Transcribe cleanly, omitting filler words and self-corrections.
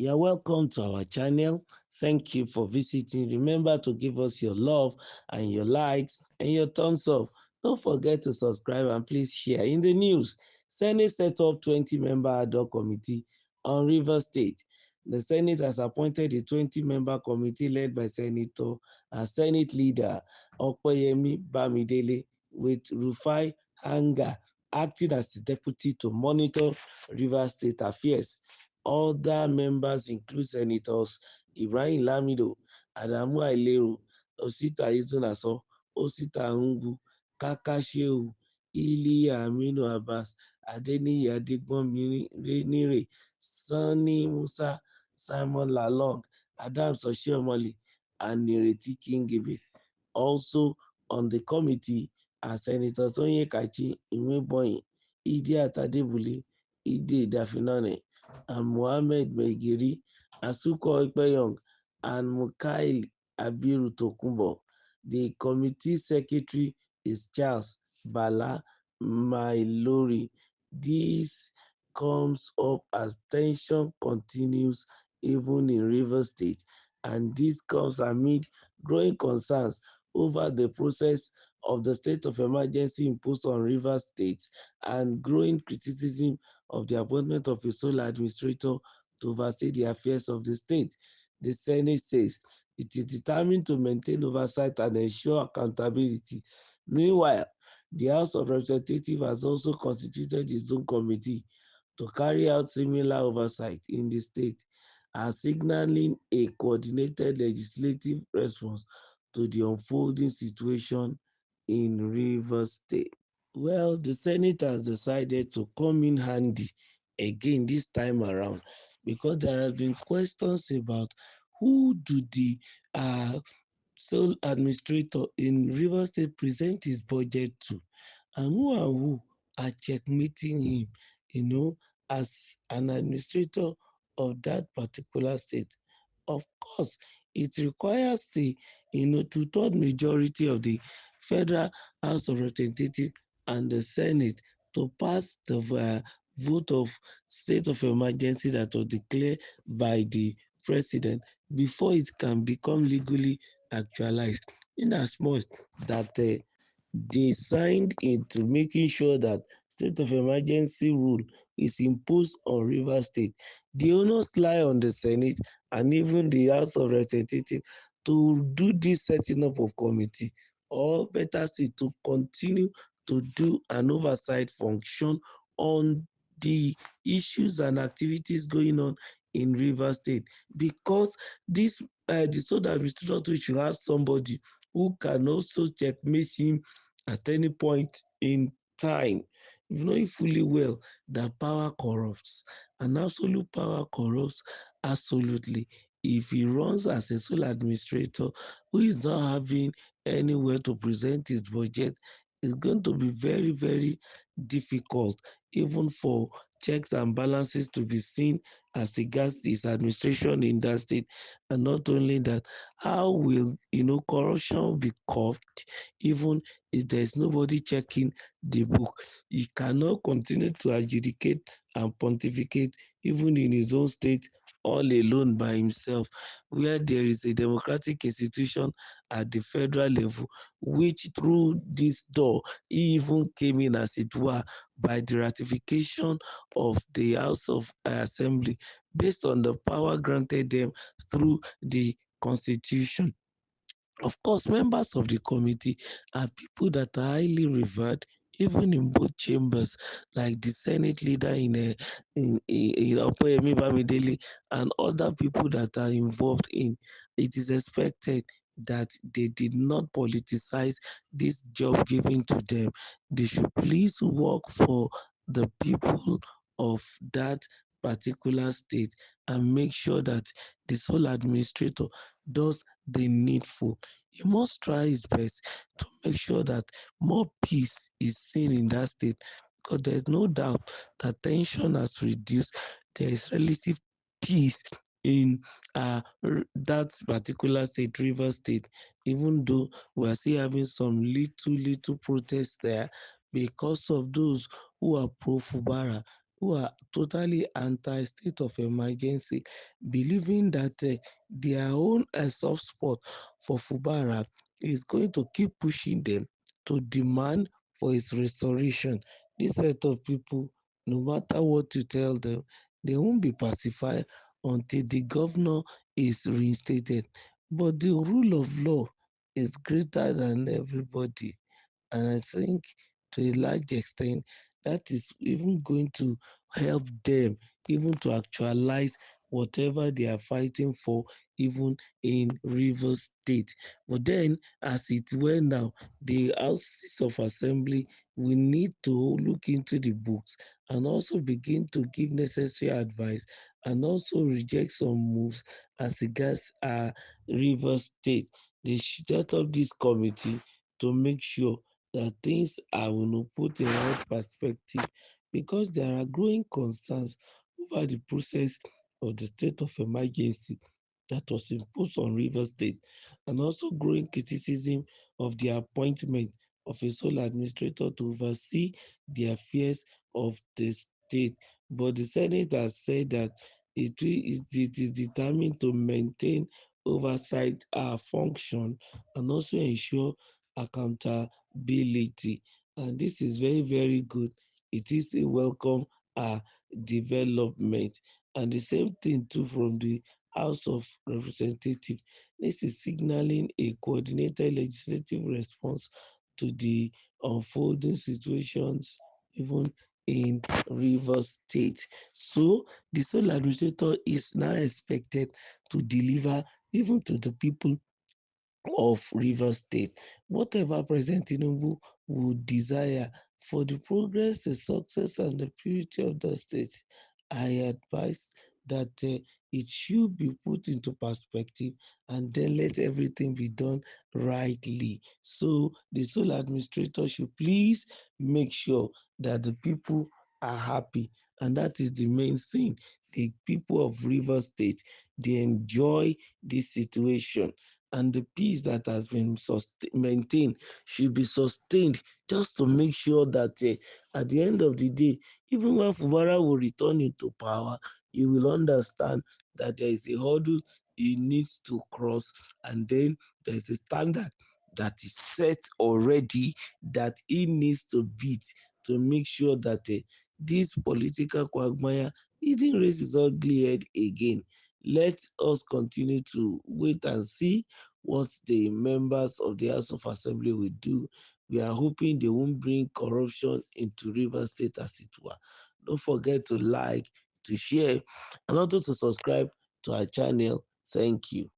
You're welcome to our channel. Thank you for visiting. Remember to give us your love and your likes and your thumbs up. Don't forget to subscribe and please share. In the news, Senate set up 20-member Ad-Hoc committee on Rivers State. The Senate has appointed a 20-member committee led by Senator and Senate Leader Opeyemi Bamidele with Rufai Hanga acting as the deputy to monitor Rivers State affairs. Other members include Senators Ibrahim Lamido, Adamu Ailero, Osita Izunaso, Osita Ngwu, Kaka Shehu, Iliya Aminu Abbas, Adeniyi Adegbonire, Sani Musa, Simon Lalong, Adams Oshiomhole, and Nireti Kingebe. Also on the committee are Senators Onyekachi Nwebonyi, Idiat Adebule, Ide Dafinone, and Mohammed Megiri, Asuko Ekpeyong, and Mukail Abiru Tokunbo. The committee secretary is Charles Bala Mailori. This comes up as tension continues even in Rivers State, and this comes amid growing concerns over the process of the state of emergency imposed on Rivers State and growing criticism of the appointment of a sole administrator to oversee the affairs of the state. The Senate says it is determined to maintain oversight and ensure accountability. Meanwhile, the House of Representatives has also constituted its own committee to carry out similar oversight in the state, as signaling a coordinated legislative response to the unfolding situation in Rivers State. Well, the Senate has decided to come in handy again this time around because there have been questions about who do the sole administrator in Rivers State present his budget to, and who are checkmating him, as an administrator of that particular state. Of course, it requires the two-third majority of the Federal House of Representatives and the Senate to pass the vote of state of emergency that was declared by the president before it can become legally actualized. In as much that they signed into making sure that state of emergency rule is imposed on Rivers State. The onus lie on the Senate and even the House of Representatives to do this setting up of committee, or better still, to continue to do an oversight function on the issues and activities going on in Rivers State, because this the sole administrator should have somebody who can also checkmate him at any point in time, knowing fully well that power corrupts and absolute power corrupts absolutely. If he runs as a sole administrator who is not having anywhere to present his budget, it's going to be very, very difficult even for checks and balances to be seen as regards his administration in that state. And not only that, how will corruption be curbed even if there's nobody checking the book? He cannot continue to adjudicate and pontificate even in his own state all alone by himself, where there is a democratic institution at the federal level, which through this door he even came in, as it were, by the ratification of the House of Assembly based on the power granted them through the Constitution. Of course, members of the committee are people that are highly revered, even in both chambers, like the Senate leader in Opeyemi Bamidele and other people that are involved in. It is expected that they did not politicize this job given to them. They should please work for the people of that particular state and make sure that the sole administrator does the needful. He must try his best to make sure that more peace is seen in that state, because there's no doubt that tension has reduced. There is relative peace in that particular state, Rivers State, even though we are still having some little protests there because of those who are pro-FUBARA, who are totally anti-state of emergency, believing that their own soft spot for Fubara is going to keep pushing them to demand for its restoration. This set of people, no matter what you tell them, they won't be pacified until the governor is reinstated. But the rule of law is greater than everybody. And I think to a large extent, that is even going to help them even to actualize whatever they are fighting for, even in Rivers State. But then, as it were now, the Houses of Assembly will need to look into the books and also begin to give necessary advice and also reject some moves as regards Rivers State. They should set up this committee to make sure that things are put in right perspective, because there are growing concerns over the process of the state of emergency that was imposed on Rivers State, and also growing criticism of the appointment of a sole administrator to oversee the affairs of the state. But the Senate has said that it is determined to maintain oversight function and also ensure accountability. And this is very, very good. It is a welcome uh, development. And the same thing too from the House of Representatives. This is signaling a coordinated legislative response to the unfolding situations, even in Rivers State. So the sole administrator is now expected to deliver even to the people of Rivers State whatever President Tinubu would desire for the progress, the success, and the purity of the state. I advise that it should be put into perspective and then let everything be done rightly. So the sole administrator should please make sure that the people are happy, and that is the main thing. The people of Rivers State, they enjoy this situation, and the peace that has been maintained should be sustained, just to make sure that at the end of the day, even when Fubara will return into power, you will understand that there is a hurdle he needs to cross, and then there is a standard that is set already that he needs to beat to make sure that this political quagmire didn't raise his ugly head again. Let us continue to wait and see what the members of the House of Assembly will do. We are hoping they won't bring corruption into Rivers State as it were. Don't forget to like, to share, and also to subscribe to our channel. Thank you.